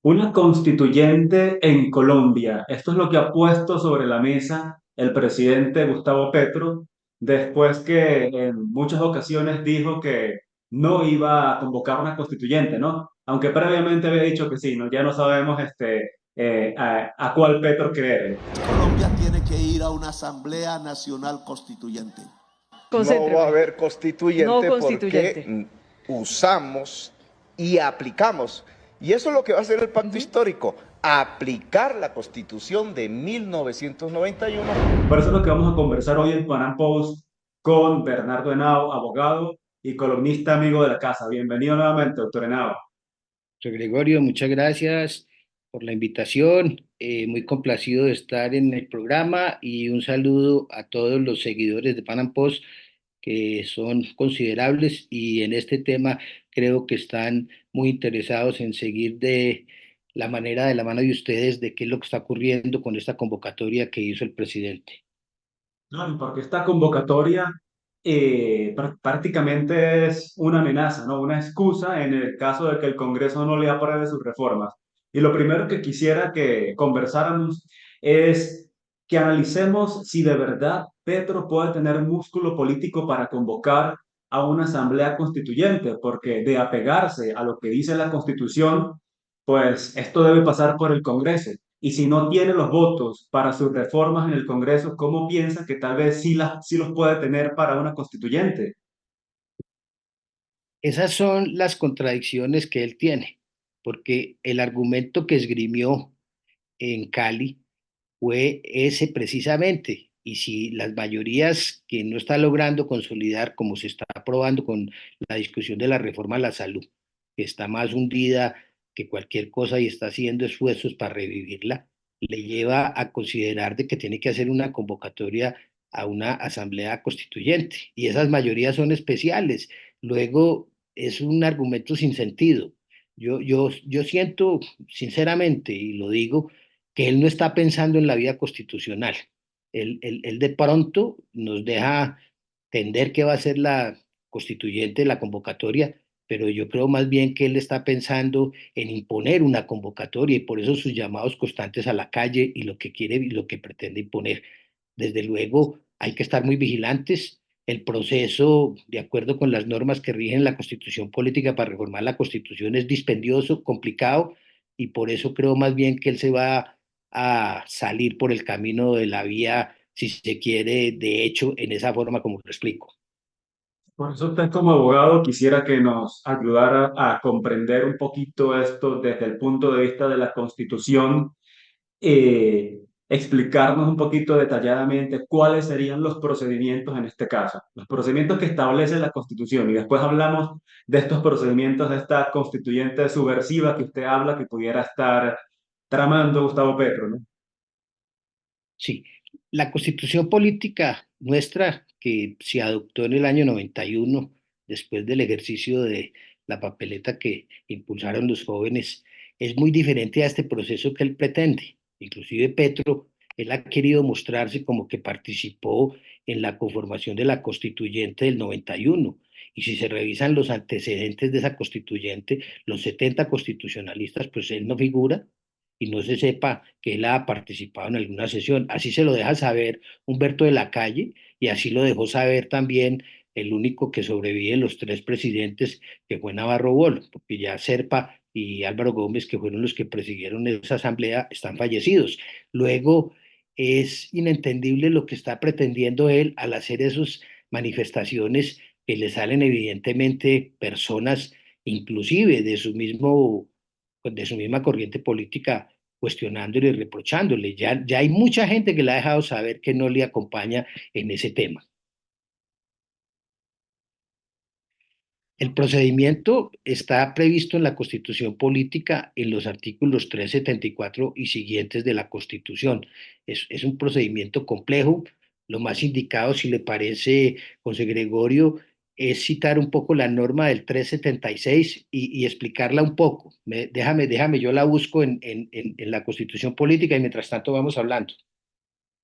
Una constituyente en Colombia. Esto es lo que ha puesto sobre la mesa el presidente Gustavo Petro después que en muchas ocasiones dijo que no iba a convocar una constituyente, ¿no? Aunque previamente había dicho que sí, ¿no? Ya no sabemos a cuál Petro creer. Colombia tiene que ir a una Asamblea Nacional Constituyente. No va a Concéntreme. haber No constituyente constituyente. porque usamos y aplicamos. Y eso es lo que va a hacer el pacto Ujú. histórico, aplicar la Constitución de 1991. Por eso es lo que vamos a conversar hoy en Panam Post con Bernardo Henao, abogado y columnista amigo de la casa. Bienvenido nuevamente, doctor Henao. José Gregorio, muchas gracias por la invitación. Muy complacido de estar en el programa y un saludo a todos los seguidores de Pan Am Post que son considerables y en este tema creo que están muy interesados en seguir de la manera de la mano de ustedes de qué es lo que está ocurriendo con esta convocatoria que hizo el presidente. Claro, porque esta convocatoria prácticamente es una amenaza, ¿no? Una excusa en el caso de que el Congreso no le apruebe sus reformas. Y lo primero que quisiera que conversáramos es que analicemos si de verdad Petro puede tener músculo político para convocar a una asamblea constituyente, porque de apegarse a lo que dice la Constitución, pues esto debe pasar por el Congreso. Y si no tiene los votos para sus reformas en el Congreso, ¿cómo piensa que tal vez sí los puede tener para una constituyente? Esas son las contradicciones que él tiene, porque el argumento que esgrimió en Cali fue ese precisamente. Y si las mayorías que no está logrando consolidar, como se está aprobando con la discusión de la reforma a la salud, que está más hundida que cualquier cosa y está haciendo esfuerzos para revivirla, le lleva a considerar de que tiene que hacer una convocatoria a una asamblea constituyente. Y esas mayorías son especiales. Luego es un argumento sin sentido. Yo siento, sinceramente, y lo digo, que él no está pensando en la vida constitucional. Él de pronto nos deja entender que va a ser la constituyente, la convocatoria, pero yo creo más bien que él está pensando en imponer una convocatoria y por eso sus llamados constantes a la calle y lo que quiere y lo que pretende imponer. Desde luego, hay que estar muy vigilantes. El proceso, de acuerdo con las normas que rigen la Constitución política para reformar la Constitución, es dispendioso, complicado, y por eso creo más bien que él se va a salir por el camino de la vía, si se quiere, de hecho, en esa forma como lo explico. Por eso usted como abogado quisiera que nos ayudara a comprender un poquito esto desde el punto de vista de la Constitución, explicarnos un poquito detalladamente cuáles serían los procedimientos en este caso, los procedimientos que establece la Constitución y después hablamos de estos procedimientos de esta constituyente subversiva que usted habla que pudiera estar tramando Gustavo Petro, ¿no? Sí, la constitución política nuestra, que se adoptó en el año 91, después del ejercicio de la papeleta que impulsaron los jóvenes, es muy diferente a este proceso que él pretende. Inclusive Petro, él ha querido mostrarse como que participó en la conformación de la constituyente del 91. Y si se revisan los antecedentes de esa constituyente, los 70 constitucionalistas, pues él no figura y no se sepa que él ha participado en alguna sesión. Así se lo deja saber Humberto de la Calle y así lo dejó saber también el único que sobrevive de los tres presidentes, que fue Navarro Bolo, porque ya Serpa y Álvaro Gómez, que fueron los que presidieron esa asamblea, están fallecidos. Luego, es inentendible lo que está pretendiendo él al hacer esas manifestaciones que le salen evidentemente personas, inclusive de su misma corriente política, cuestionándole y reprochándole. Ya hay mucha gente que le ha dejado saber que no le acompaña en ese tema. El procedimiento está previsto en la Constitución Política en los artículos 374 y siguientes de la Constitución. Es un procedimiento complejo. Lo más indicado, si le parece, José Gregorio, es citar un poco la norma del 376 y explicarla un poco. Déjame, yo la busco en la Constitución Política y mientras tanto vamos hablando.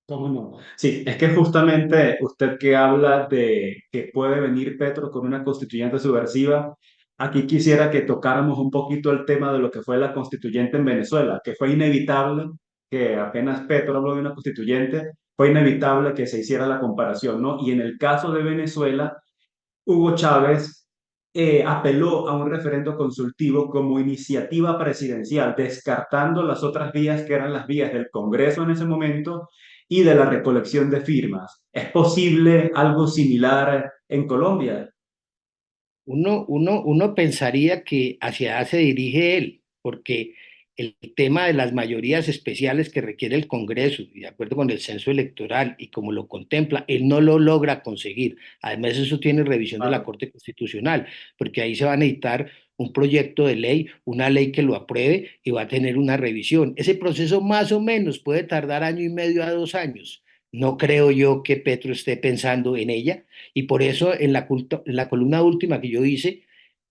¿Cómo no? Sí, es que justamente usted que habla de que puede venir Petro con una constituyente subversiva, aquí quisiera que tocáramos un poquito el tema de lo que fue la constituyente en Venezuela, que fue inevitable que apenas Petro habló de una constituyente, fue inevitable que se hiciera la comparación, ¿no? Y en el caso de Venezuela, Hugo Chávez apeló a un referendo consultivo como iniciativa presidencial, descartando las otras vías que eran las vías del Congreso en ese momento y de la recolección de firmas. ¿Es posible algo similar en Colombia? Uno pensaría que hacia allá se dirige él, porque el tema de las mayorías especiales que requiere el Congreso, y de acuerdo con el censo electoral y como lo contempla, él no lo logra conseguir. Además, eso tiene revisión de la Claro. Corte Constitucional, porque ahí se va a necesitar un proyecto de ley, una ley que lo apruebe y va a tener una revisión. Ese proceso más o menos puede tardar año y medio a 2 años. No creo yo que Petro esté pensando en ella y por eso en la columna última que yo hice,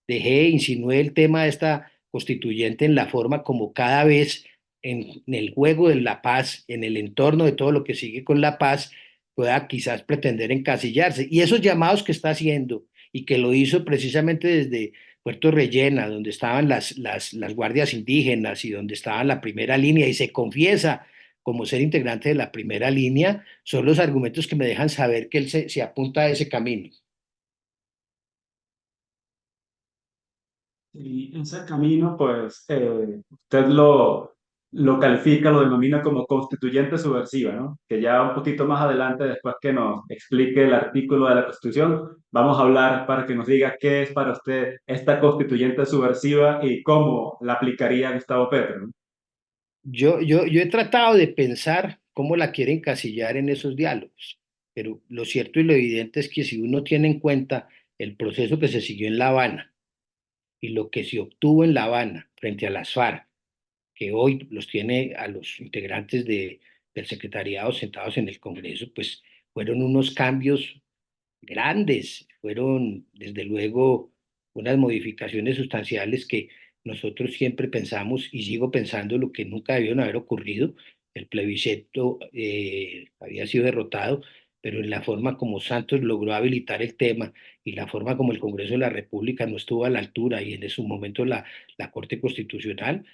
insinué el tema de esta constituyente en la forma como cada vez en el juego de la paz, en el entorno de todo lo que sigue con la paz, pueda quizás pretender encasillarse. Y esos llamados que está haciendo y que lo hizo precisamente desde Puerto Rellena, donde estaban las guardias indígenas y donde estaba la primera línea y se confiesa como ser integrante de la primera línea, son los argumentos que me dejan saber que él se apunta a ese camino. Y ese camino, pues, usted lo califica, lo denomina como constituyente subversiva, ¿no? Que ya un poquito más adelante, después que nos explique el artículo de la Constitución, vamos a hablar para que nos diga qué es para usted esta constituyente subversiva y cómo la aplicaría Gustavo Petro, ¿no? Yo he tratado de pensar cómo la quiere encasillar en esos diálogos, pero lo cierto y lo evidente es que si uno tiene en cuenta el proceso que se siguió en La Habana y lo que se obtuvo en La Habana frente a las FARC, que hoy los tiene a los integrantes del secretariado sentados en el Congreso, pues fueron unos cambios grandes, fueron desde luego unas modificaciones sustanciales que nosotros siempre pensamos y sigo pensando lo que nunca debieron haber ocurrido. El plebiscito había sido derrotado, pero en la forma como Santos logró habilitar el tema y la forma como el Congreso de la República no estuvo a la altura y en su momento la Corte Constitucional,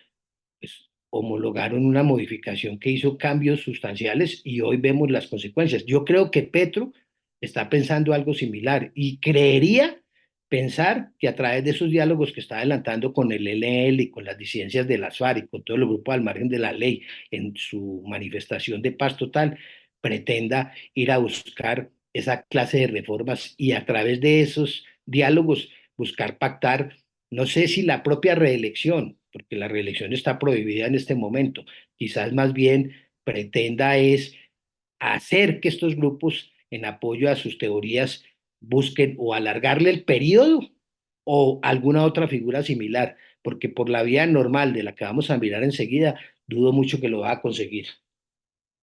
pues homologaron una modificación que hizo cambios sustanciales y hoy vemos las consecuencias. Yo creo que Petro está pensando algo similar y creería pensar que a través de esos diálogos que está adelantando con el ELN y con las disidencias de las FARC y con todos los grupos al margen de la ley en su manifestación de paz total, pretenda ir a buscar esa clase de reformas y a través de esos diálogos buscar pactar, no sé si la propia reelección, porque la reelección está prohibida en este momento, quizás más bien pretenda es hacer que estos grupos en apoyo a sus teorías busquen o alargarle el periodo o alguna otra figura similar, porque por la vía normal de la que vamos a mirar enseguida, dudo mucho que lo va a conseguir.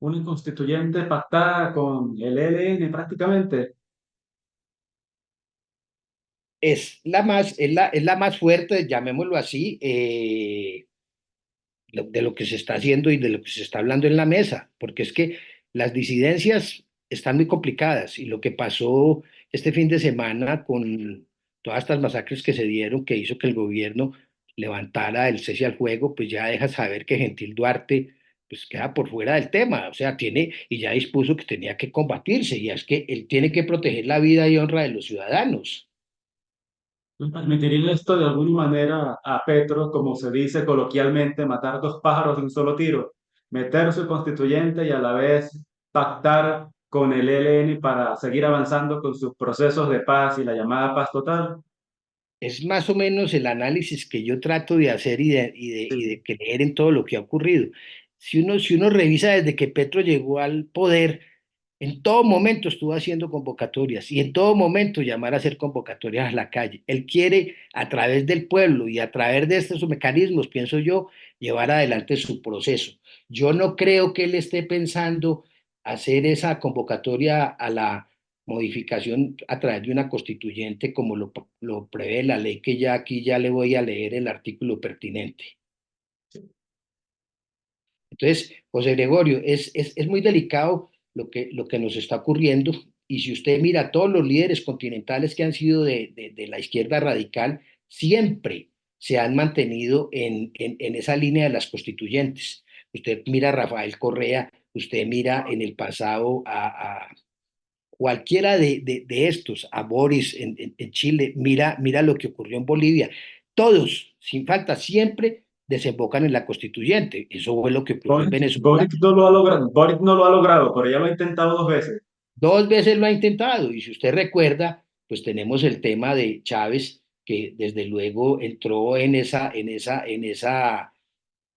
Una constituyente pactada con el ELN prácticamente. Es la más fuerte, llamémoslo así, de lo que se está haciendo y de lo que se está hablando en la mesa, porque es que las disidencias están muy complicadas y lo que pasó este fin de semana con todas estas masacres que se dieron, que hizo que el gobierno levantara el cese al fuego, pues ya deja saber que Gentil Duarte pues queda por fuera del tema, o sea, tiene y ya dispuso que tenía que combatirse y es que él tiene que proteger la vida y honra de los ciudadanos. ¿Le permitiría esto de alguna manera a Petro, como se dice coloquialmente, matar dos pájaros de un solo tiro? Meter su constituyente y a la vez pactar con el ELN para seguir avanzando con sus procesos de paz y la llamada paz total. Es más o menos el análisis que yo trato de hacer y de creer en todo lo que ha ocurrido. Si uno revisa desde que Petro llegó al poder, en todo momento estuvo haciendo convocatorias y en todo momento llamar a hacer convocatorias a la calle. Él quiere, a través del pueblo y a través de estos mecanismos, pienso yo, llevar adelante su proceso. Yo no creo que él esté pensando hacer esa convocatoria a la modificación a través de una constituyente como lo prevé la ley, que ya aquí ya le voy a leer el artículo pertinente. Entonces, José Gregorio, es muy delicado lo que nos está ocurriendo y si usted mira todos los líderes continentales que han sido de la izquierda radical, siempre se han mantenido en esa línea de las constituyentes. Usted mira a Rafael Correa, usted mira en el pasado a cualquiera de estos, a Boris en Chile, mira lo que ocurrió en Bolivia. Todos, sin falta, siempre desembocan en la constituyente. Eso fue lo que ocurrió en Venezuela. Boric no lo ha logrado, pero ya lo ha intentado 2 veces. Dos veces lo ha intentado y si usted recuerda, pues tenemos el tema de Chávez, que desde luego entró en esa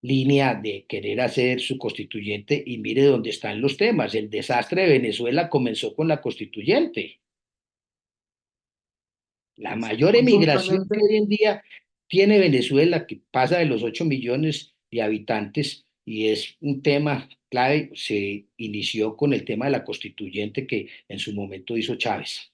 línea de querer hacer su constituyente y mire dónde están los temas. El desastre de Venezuela comenzó con la constituyente. La mayor emigración Justamente. que hoy en día tiene Venezuela, que pasa de los 8 millones de habitantes, y es un tema clave, se inició con el tema de la constituyente que en su momento hizo Chávez.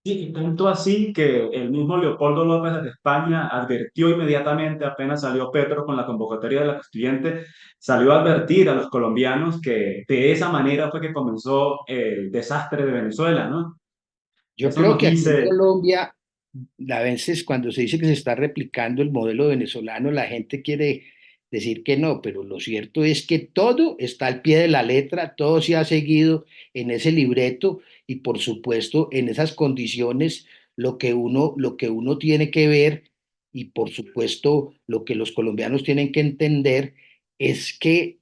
Sí, y tanto así que el mismo Leopoldo López de España advirtió inmediatamente, apenas salió Petro con la convocatoria de la constituyente, salió a advertir a los colombianos que de esa manera fue que comenzó el desastre de Venezuela, ¿no? Yo Eso creo nos que aquí en dice, Colombia, a veces cuando se dice que se está replicando el modelo venezolano, la gente quiere decir que no, pero lo cierto es que todo está al pie de la letra, todo se ha seguido en ese libreto y por supuesto en esas condiciones lo que uno tiene que ver y por supuesto lo que los colombianos tienen que entender es que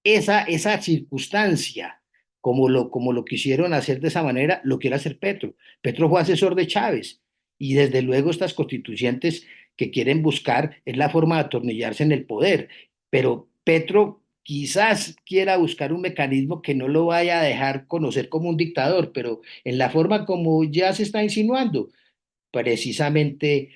esa circunstancia, como lo quisieron hacer de esa manera, lo quiere hacer Petro. Petro fue asesor de Chávez y desde luego estas constituyentes que quieren buscar es la forma de atornillarse en el poder, pero Petro quizás quiera buscar un mecanismo que no lo vaya a dejar conocer como un dictador, pero en la forma como ya se está insinuando, precisamente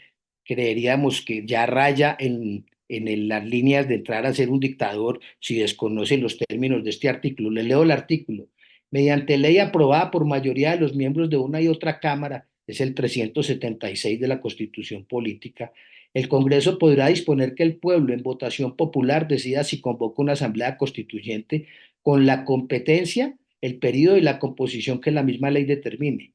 creeríamos que ya raya en las líneas de entrar a ser un dictador si desconoce los términos de este artículo. Le leo el artículo. Mediante ley aprobada por mayoría de los miembros de una y otra Cámara, es el 376 de la Constitución Política, el Congreso podrá disponer que el pueblo en votación popular decida si convoca una asamblea constituyente con la competencia, el periodo y la composición que la misma ley determine.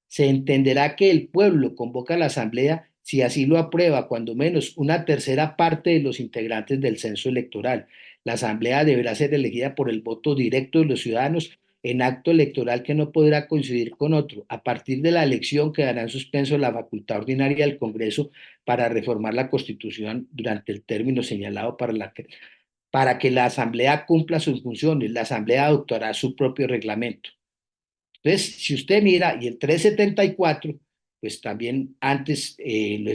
Se entenderá que el pueblo convoca a la asamblea si así lo aprueba cuando menos una tercera parte de los integrantes del censo electoral. La asamblea deberá ser elegida por el voto directo de los ciudadanos en acto electoral que no podrá coincidir con otro. A partir de la elección quedará en suspenso la facultad ordinaria del Congreso para reformar la Constitución durante el término señalado para que la asamblea cumpla sus funciones. La asamblea adoptará su propio reglamento. Entonces, si usted mira, y el 374, pues también antes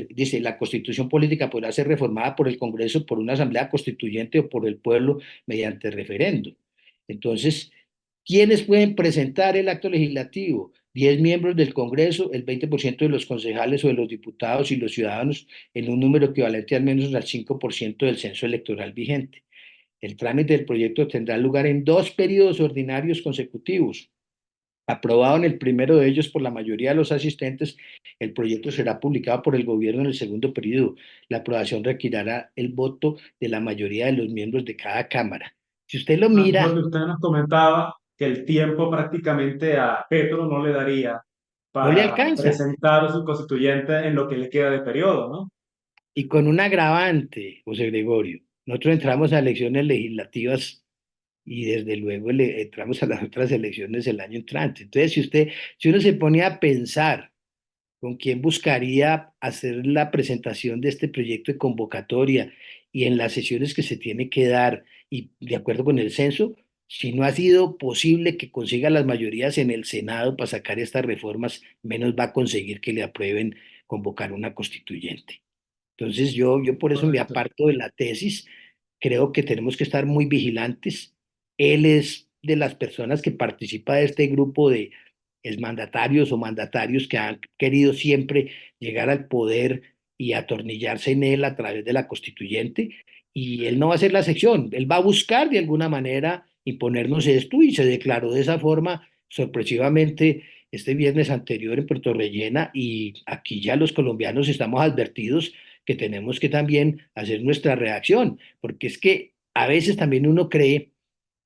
dice, la constitución política podrá ser reformada por el Congreso, por una asamblea constituyente o por el pueblo mediante referendo. Entonces, ¿quiénes pueden presentar el acto legislativo? 10 miembros del Congreso, el 20% de los concejales o de los diputados y los ciudadanos en un número equivalente al menos al 5% del censo electoral vigente. El trámite del proyecto tendrá lugar en 2 periodos ordinarios consecutivos. Aprobado en el primero de ellos por la mayoría de los asistentes, el proyecto será publicado por el gobierno en el segundo periodo. La aprobación requerirá el voto de la mayoría de los miembros de cada cámara. Si usted lo es lo mira, que usted nos comentaba, que el tiempo prácticamente a Petro no le daría no le para alcanza. presentar a su constituyente en lo que le queda de periodo, ¿no? Y con un agravante, José Gregorio, nosotros entramos a elecciones legislativas y desde luego entramos a las otras elecciones el año entrante. Entonces, si uno se pone a pensar con quién buscaría hacer la presentación de este proyecto de convocatoria y en las sesiones que se tiene que dar y de acuerdo con el censo, si no ha sido posible que consiga las mayorías en el Senado para sacar estas reformas, menos va a conseguir que le aprueben convocar una constituyente. Entonces yo por eso me Correcto. aparto de la tesis, creo que tenemos que estar muy vigilantes. Él es de las personas que participa de este grupo de exmandatarios o mandatarios que han querido siempre llegar al poder y atornillarse en él a través de la constituyente, y él no va a ser la excepción, él va a buscar de alguna manera imponernos esto y se declaró de esa forma sorpresivamente este viernes anterior en Puerto Rellena y aquí ya los colombianos estamos advertidos que tenemos que también hacer nuestra reacción, porque es que a veces también uno cree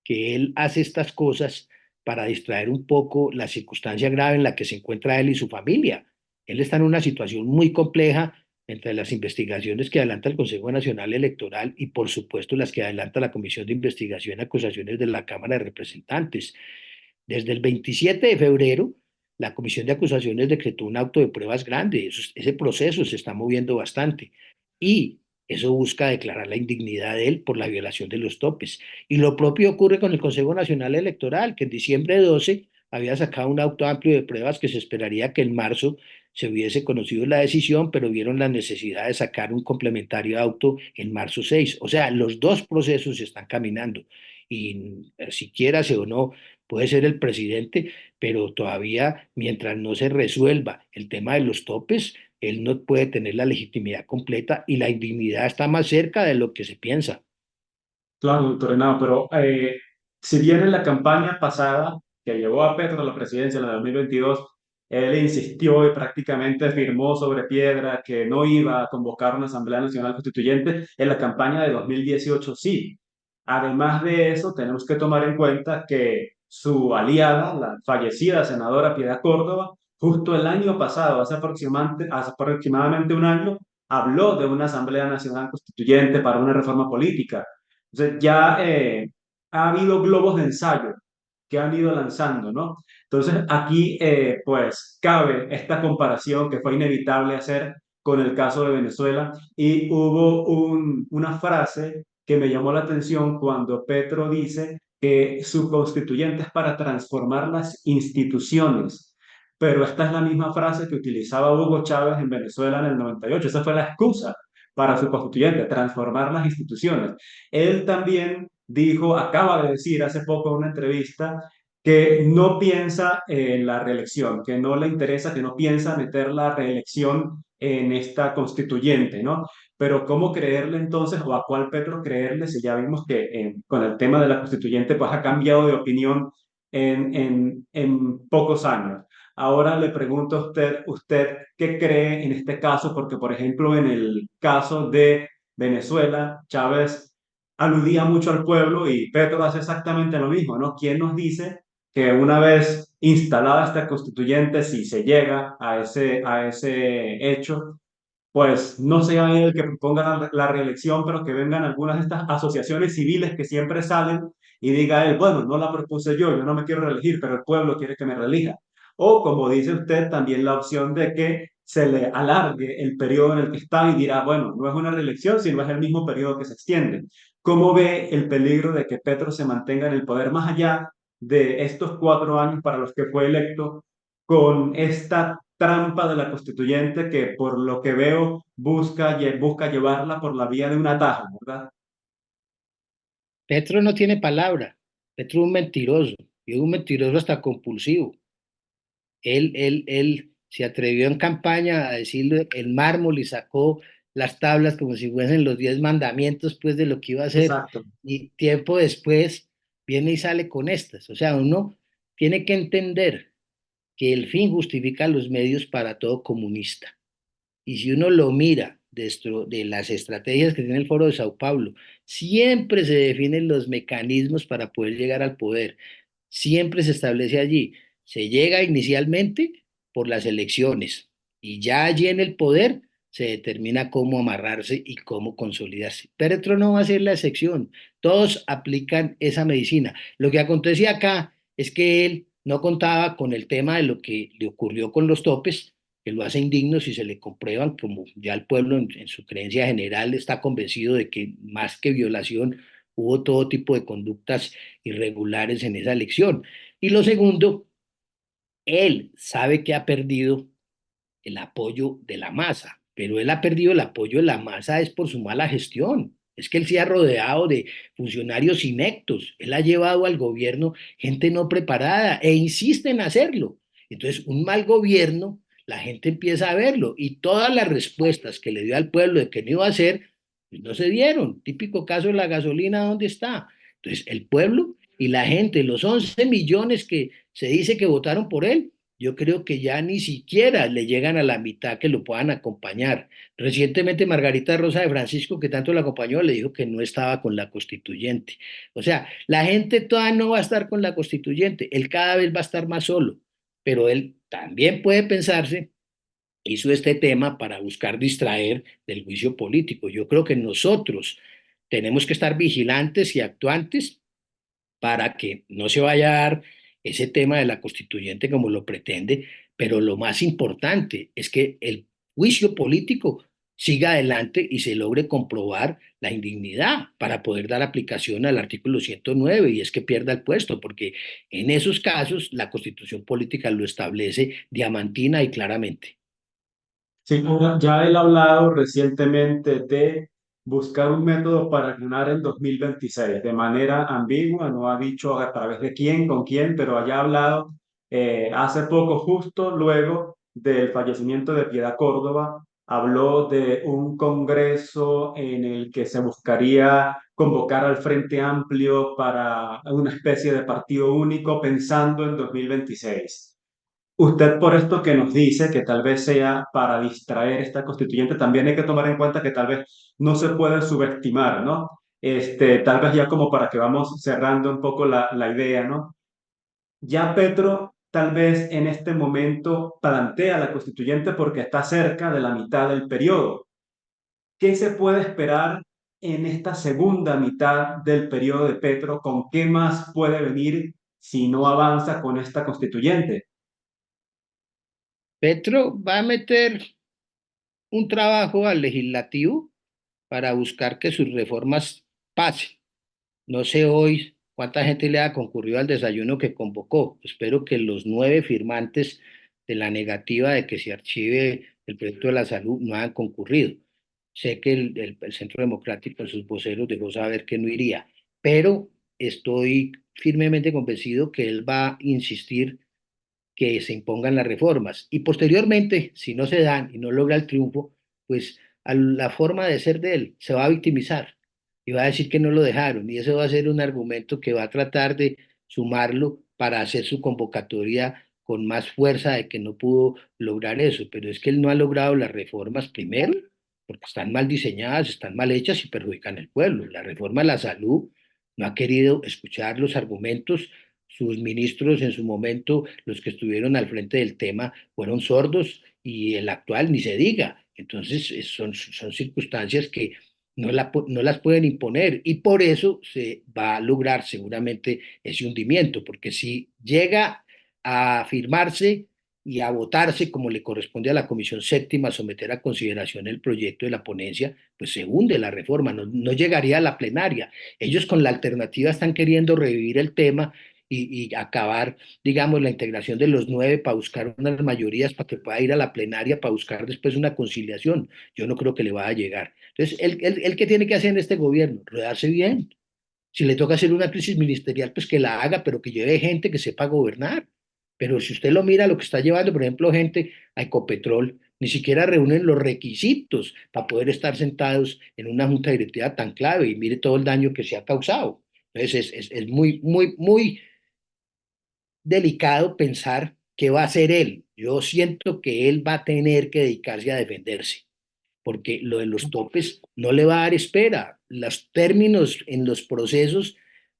que él hace estas cosas para distraer un poco la circunstancia grave en la que se encuentra él y su familia. Él está en una situación muy compleja entre las investigaciones que adelanta el Consejo Nacional Electoral y, por supuesto, las que adelanta la Comisión de Investigación y Acusaciones de la Cámara de Representantes. Desde el 27 de febrero, la Comisión de Acusaciones decretó un auto de pruebas grande. Ese proceso se está moviendo bastante. Y eso busca declarar la indignidad de él por la violación de los topes. Y lo propio ocurre con el Consejo Nacional Electoral, que en diciembre 12 había sacado un auto amplio de pruebas que se esperaría que en marzo se hubiese conocido la decisión, pero vieron la necesidad de sacar un complementario auto en marzo 6. O sea, los dos procesos están caminando. Y si quierase o no, puede ser el presidente, pero todavía mientras no se resuelva el tema de los topes, él no puede tener la legitimidad completa y la indignidad está más cerca de lo que se piensa. Claro, doctor Henao, pero si bien en la campaña pasada que llevó a Petro a la presidencia en el 2022, él insistió y prácticamente firmó sobre piedra que no iba a convocar una Asamblea Nacional Constituyente, en la campaña de 2018 sí. Además de eso, tenemos que tomar en cuenta que su aliada, la fallecida senadora Piedad Córdoba, justo el año pasado, hace aproximadamente un año, habló de una Asamblea Nacional Constituyente para una reforma política. Entonces ya ha habido globos de ensayo que han ido lanzando, ¿no? Entonces aquí pues cabe esta comparación que fue inevitable hacer con el caso de Venezuela y hubo una frase que me llamó la atención cuando Petro dice que su constituyente es para transformar las instituciones, pero esta es la misma frase que utilizaba Hugo Chávez en Venezuela en el 98. Esa fue la excusa para su constituyente, transformar las instituciones. Él también dijo, acaba de decir hace poco en una entrevista, que no piensa en la reelección, que no le interesa, que no piensa meter la reelección en esta constituyente, ¿no? Pero ¿cómo creerle entonces o a cuál Petro creerle si ya vimos que con el tema de la constituyente pues ha cambiado de opinión en pocos años? Ahora le pregunto a usted qué cree en este caso, porque por ejemplo en el caso de Venezuela, Chávez aludía mucho al pueblo y Petro hace exactamente lo mismo, ¿no? ¿Quién nos dice que una vez instalada esta constituyente, si se llega a ese hecho, pues no sea él el que proponga la reelección, pero que vengan algunas de estas asociaciones civiles que siempre salen y diga él, bueno, no la propuse yo no me quiero reelegir, pero el pueblo quiere que me reelija? O como dice usted, también la opción de que se le alargue el periodo en el que está y dirá, bueno, no es una reelección, sino es el mismo periodo que se extiende. ¿Cómo ve el peligro de que Petro se mantenga en el poder más allá de estos 4 años para los que fue electo, con esta trampa de la constituyente que por lo que veo busca llevarla por la vía de un atajo, ¿verdad? Petro no tiene palabra. Petro es un mentiroso y es un mentiroso hasta compulsivo. Él se atrevió en campaña a decirle el mármol y sacó las tablas como si fuesen los 10 mandamientos, pues, de lo que iba a hacer. Exacto. Y tiempo después viene y sale con estas. O sea, uno tiene que entender que el fin justifica los medios para todo comunista. Y si uno lo mira de las estrategias que tiene el Foro de Sao Paulo, siempre se definen los mecanismos para poder llegar al poder. Siempre se establece allí. Se llega inicialmente por las elecciones y ya allí en el poder se determina cómo amarrarse y cómo consolidarse. Petro no va a ser la excepción. Todos aplican esa medicina. Lo que acontecía acá es que él no contaba con el tema de lo que le ocurrió con los topes, que lo hace indigno si se le comprueban, como ya el pueblo en su creencia general está convencido de que más que violación hubo todo tipo de conductas irregulares en esa elección. Y lo segundo, él sabe que ha perdido el apoyo de la masa, pero él ha perdido el apoyo de la masa es por su mala gestión. Es que él se ha rodeado de funcionarios ineptos. Él ha llevado al gobierno gente no preparada e insiste en hacerlo. Entonces, un mal gobierno, la gente empieza a verlo y todas las respuestas que le dio al pueblo de que no iba a hacer, pues no se dieron. Típico caso de la gasolina, ¿dónde está? Entonces, el pueblo y la gente, los 11 millones que se dice que votaron por él, yo creo que ya ni siquiera le llegan a la mitad que lo puedan acompañar. Recientemente Margarita Rosa de Francisco, que tanto la acompañó, le dijo que no estaba con la constituyente. O sea, la gente toda no va a estar con la constituyente, él cada vez va a estar más solo, pero él también puede pensarse hizo este tema para buscar distraer del juicio político. Yo creo que nosotros tenemos que estar vigilantes y actuantes para que no se vaya a dar ese tema de la constituyente como lo pretende, pero lo más importante es que el juicio político siga adelante y se logre comprobar la indignidad para poder dar aplicación al artículo 109 y es que pierda el puesto, porque en esos casos la constitución política lo establece diamantina y claramente. Sí, ya él ha hablado recientemente de buscar un método para ganar el 2026 de manera ambigua, no ha dicho a través de quién, con quién, pero haya hablado hace poco, justo luego del fallecimiento de Piedad Córdoba, habló de un congreso en el que se buscaría convocar al Frente Amplio para una especie de partido único pensando en 2026. Usted por esto que nos dice que tal vez sea para distraer esta constituyente, también hay que tomar en cuenta que tal vez no se puede subestimar, ¿no? Tal vez ya como para que vamos cerrando un poco la idea, ¿no? Ya Petro tal vez en este momento plantea la constituyente porque está cerca de la mitad del periodo. ¿Qué se puede esperar en esta segunda mitad del periodo de Petro? ¿Con qué más puede venir si no avanza con esta constituyente? Petro va a meter un trabajo al legislativo para buscar que sus reformas pasen. No sé hoy cuánta gente le ha concurrido al desayuno que convocó. Espero que los 9 firmantes de la negativa de que se archive el proyecto de la salud no han concurrido. Sé que el Centro Democrático en sus voceros dejó saber que no iría, pero estoy firmemente convencido que él va a insistir que se impongan las reformas. Y posteriormente, si no se dan y no logra el triunfo, pues a la forma de ser de él se va a victimizar y va a decir que no lo dejaron. Y eso va a ser un argumento que va a tratar de sumarlo para hacer su convocatoria con más fuerza de que no pudo lograr eso. Pero es que él no ha logrado las reformas primero, porque están mal diseñadas, están mal hechas y perjudican al pueblo. La reforma a la salud no ha querido escuchar los argumentos. Sus ministros en su momento, los que estuvieron al frente del tema, fueron sordos y el actual ni se diga. Entonces, son circunstancias que no las pueden imponer y por eso se va a lograr seguramente ese hundimiento, porque si llega a firmarse y a votarse como le corresponde a la Comisión Séptima, someter a consideración el proyecto de la ponencia, pues se hunde la reforma, no llegaría a la plenaria. Ellos con la alternativa están queriendo revivir el tema y acabar, digamos, la integración de los 9 para buscar unas mayorías para que pueda ir a la plenaria para buscar después una conciliación. Yo no creo que le vaya a llegar. Entonces, ¿él qué tiene que hacer en este gobierno? Rodarse bien. Si le toca hacer una crisis ministerial, pues que la haga, pero que lleve gente que sepa gobernar. Pero si usted lo mira, lo que está llevando, por ejemplo, gente a Ecopetrol, ni siquiera reúnen los requisitos para poder estar sentados en una junta directiva tan clave y mire todo el daño que se ha causado. Entonces es muy, muy, muy delicado pensar qué va a hacer él. Yo siento que él va a tener que dedicarse a defenderse, porque lo de los topes no le va a dar espera. Los términos en los procesos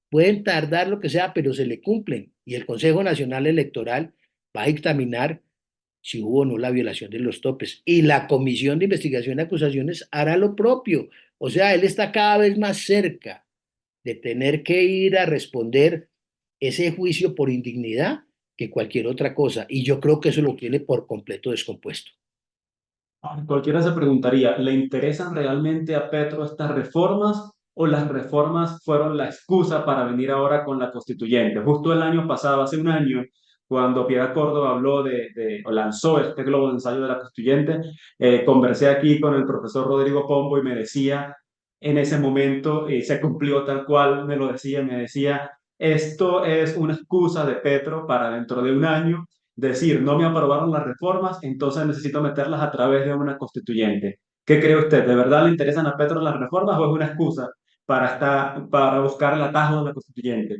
pueden tardar lo que sea, pero se le cumplen. Y el Consejo Nacional Electoral va a dictaminar si hubo o no la violación de los topes. Y la Comisión de Investigación y Acusaciones hará lo propio. O sea, él está cada vez más cerca de tener que ir a responder ese juicio por indignidad que cualquier otra cosa. Y yo creo que eso lo tiene por completo descompuesto. Cualquiera se preguntaría, ¿le interesan realmente a Petro estas reformas o las reformas fueron la excusa para venir ahora con la constituyente? Justo el año pasado, hace un año, cuando Piedad Córdoba habló o lanzó este globo de ensayo de la constituyente, conversé aquí con el profesor Rodrigo Pombo y me decía, en ese momento, y se cumplió tal cual, me lo decía, me decía, esto es una excusa de Petro para dentro de un año decir, no me aprobaron las reformas, entonces necesito meterlas a través de una constituyente. ¿Qué cree usted? ¿De verdad le interesan a Petro las reformas o es una excusa para buscar el atajo de la constituyente?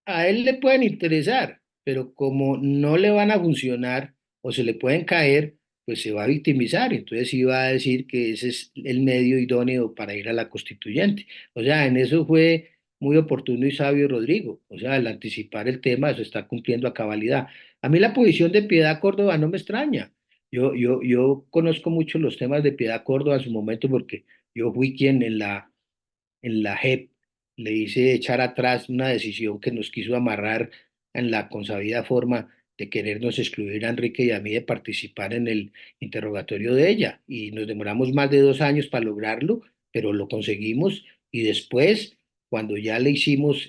A él le pueden interesar, pero como no le van a funcionar o se le pueden caer, pues se va a victimizar. Entonces sí va a decir que ese es el medio idóneo para ir a la constituyente. O sea, en eso fue muy oportuno y sabio Rodrigo. O sea, al anticipar el tema, se está cumpliendo a cabalidad. A mí la posición de Piedad Córdoba no me extraña. Yo conozco mucho los temas de Piedad Córdoba en su momento porque yo fui quien en la JEP le hice echar atrás una decisión que nos quiso amarrar en la consabida forma de querernos excluir a Enrique y a mí de participar en el interrogatorio de ella. Y nos demoramos más de 2 años para lograrlo, pero lo conseguimos y después, cuando ya le hicimos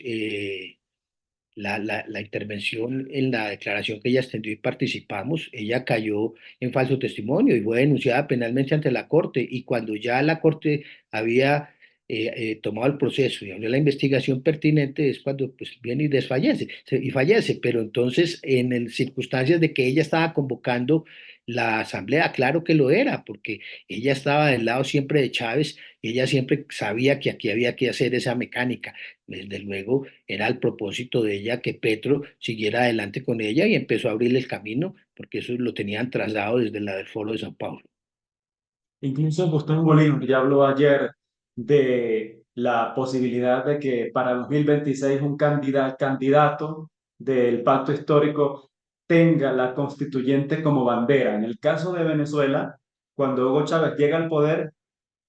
la intervención en la declaración que ella extendió y participamos, ella cayó en falso testimonio y fue denunciada penalmente ante la Corte. Y cuando ya la Corte había tomado el proceso y abrió la investigación pertinente, es cuando pues, viene y desfallece, y fallece. Pero entonces, en el, circunstancias de que ella estaba convocando la asamblea, claro que lo era, porque ella estaba del lado siempre de Chávez y ella siempre sabía que aquí había que hacer esa mecánica. Desde luego, era el propósito de ella que Petro siguiera adelante con ella y empezó a abrirle el camino, porque eso lo tenían trazado desde la del Foro de Sao Paulo. Incluso Gustavo Bolívar ya habló ayer de la posibilidad de que para 2026 un candidato del pacto histórico tenga la constituyente como bandera. En el caso de Venezuela, cuando Hugo Chávez llega al poder,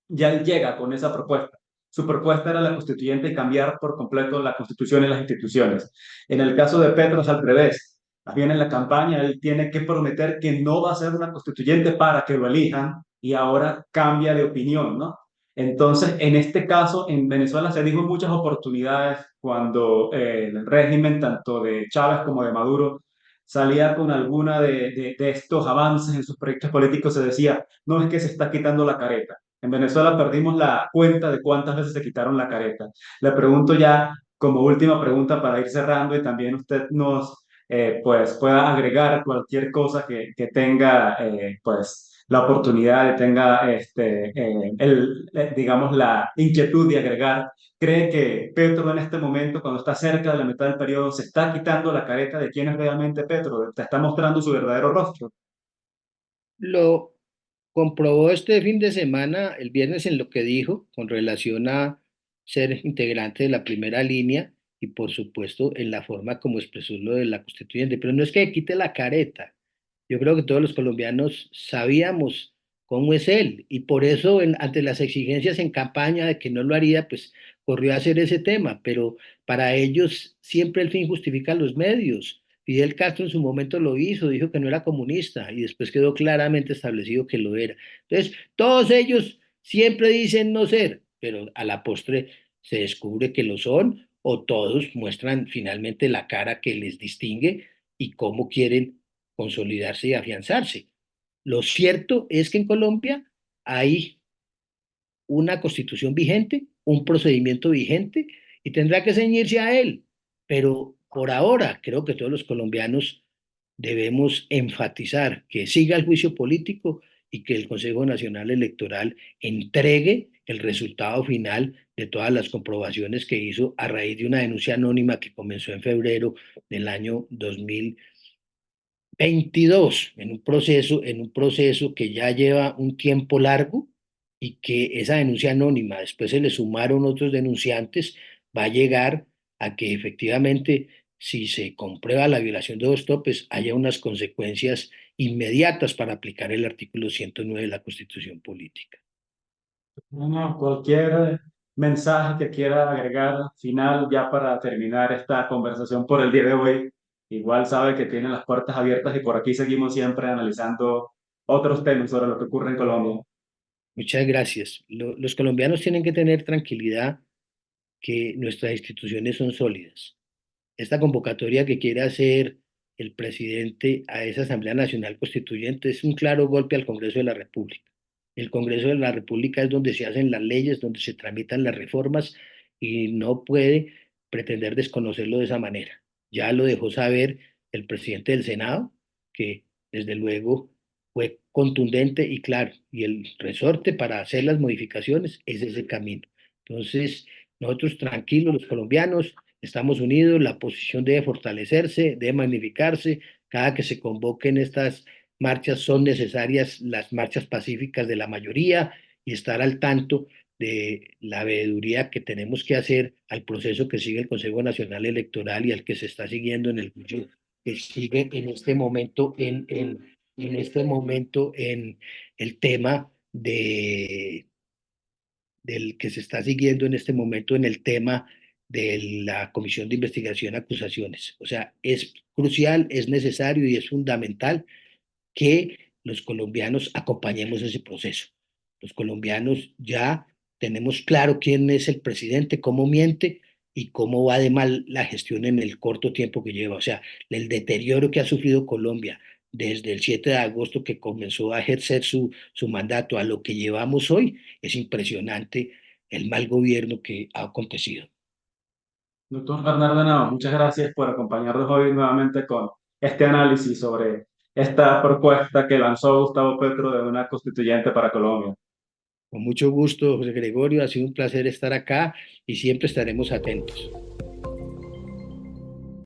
ya él llega con esa propuesta. Su propuesta era la constituyente y cambiar por completo la constitución y las instituciones. En el caso de Petro es al revés. Más bien en la campaña él tiene que prometer que no va a ser una constituyente para que lo elijan y ahora cambia de opinión, ¿no? Entonces, en este caso, en Venezuela se dijo muchas oportunidades cuando el régimen, tanto de Chávez como de Maduro, salía con alguna de estos avances en sus proyectos políticos, se decía, no es que se está quitando la careta. En Venezuela perdimos la cuenta de cuántas veces se quitaron la careta. Le pregunto ya como última pregunta para ir cerrando y también usted nos pues pueda agregar cualquier cosa que tenga pues la oportunidad, tenga digamos la inquietud de agregar. ¿Cree que Petro en este momento, cuando está cerca de la mitad del periodo, se está quitando la careta de quién es realmente Petro? ¿Te está mostrando su verdadero rostro? Lo comprobó este fin de semana, el viernes, en lo que dijo con relación a ser integrante de la primera línea y por supuesto en la forma como expresó lo de la constituyente. Pero no es que quite la careta. Yo creo que todos los colombianos sabíamos cómo es él y por eso ante las exigencias en campaña de que no lo haría, pues corrió a hacer ese tema. Pero para ellos siempre el fin justifica los medios. Fidel Castro en su momento lo hizo, dijo que no era comunista y después quedó claramente establecido que lo era. Entonces, todos ellos siempre dicen no ser, pero a la postre se descubre que lo son o todos muestran finalmente la cara que les distingue y cómo quieren consolidarse y afianzarse. Lo cierto es que en Colombia hay una constitución vigente, un procedimiento vigente y tendrá que ceñirse a él. Pero por ahora creo que todos los colombianos debemos enfatizar que siga el juicio político y que el Consejo Nacional Electoral entregue el resultado final de todas las comprobaciones que hizo a raíz de una denuncia anónima que comenzó en febrero del año 2022 en un proceso que ya lleva un tiempo largo y que esa denuncia anónima, después se le sumaron otros denunciantes, va a llegar a que efectivamente, si se comprueba la violación de los topes, haya unas consecuencias inmediatas para aplicar el artículo 109 de la Constitución Política. Bueno, cualquier mensaje que quiera agregar final ya para terminar esta conversación por el día de hoy, igual sabe que tiene las puertas abiertas y por aquí seguimos siempre analizando otros temas sobre lo que ocurre en Colombia. Muchas gracias. Los colombianos tienen que tener tranquilidad que nuestras instituciones son sólidas. Esta convocatoria que quiere hacer el presidente a esa Asamblea Nacional Constituyente es un claro golpe al Congreso de la República. El Congreso de la República es donde se hacen las leyes, donde se tramitan las reformas y no puede pretender desconocerlo de esa manera. Ya lo dejó saber el presidente del Senado, que desde luego fue contundente y claro, y el resorte para hacer las modificaciones es ese camino. Entonces, nosotros tranquilos, los colombianos, estamos unidos, la posición debe fortalecerse, debe magnificarse. Cada que se convoquen estas marchas son necesarias las marchas pacíficas de la mayoría y estar al tanto de la veeduría que tenemos que hacer al proceso que sigue el Consejo Nacional Electoral y al que se está siguiendo en el juicio que sigue en este momento en este momento en el tema del que se está siguiendo en este momento en el tema de la Comisión de Investigación y Acusaciones. O sea, es crucial, es necesario y es fundamental que los colombianos acompañemos ese proceso. Los colombianos ya tenemos claro quién es el presidente, cómo miente y cómo va de mal la gestión en el corto tiempo que lleva. O sea, el deterioro que ha sufrido Colombia desde el 7 de agosto que comenzó a ejercer su mandato a lo que llevamos hoy, es impresionante el mal gobierno que ha acontecido. Doctor Bernardo Henao, muchas gracias por acompañarnos hoy nuevamente con este análisis sobre esta propuesta que lanzó Gustavo Petro de una constituyente para Colombia. Con mucho gusto, José Gregorio, ha sido un placer estar acá y siempre estaremos atentos.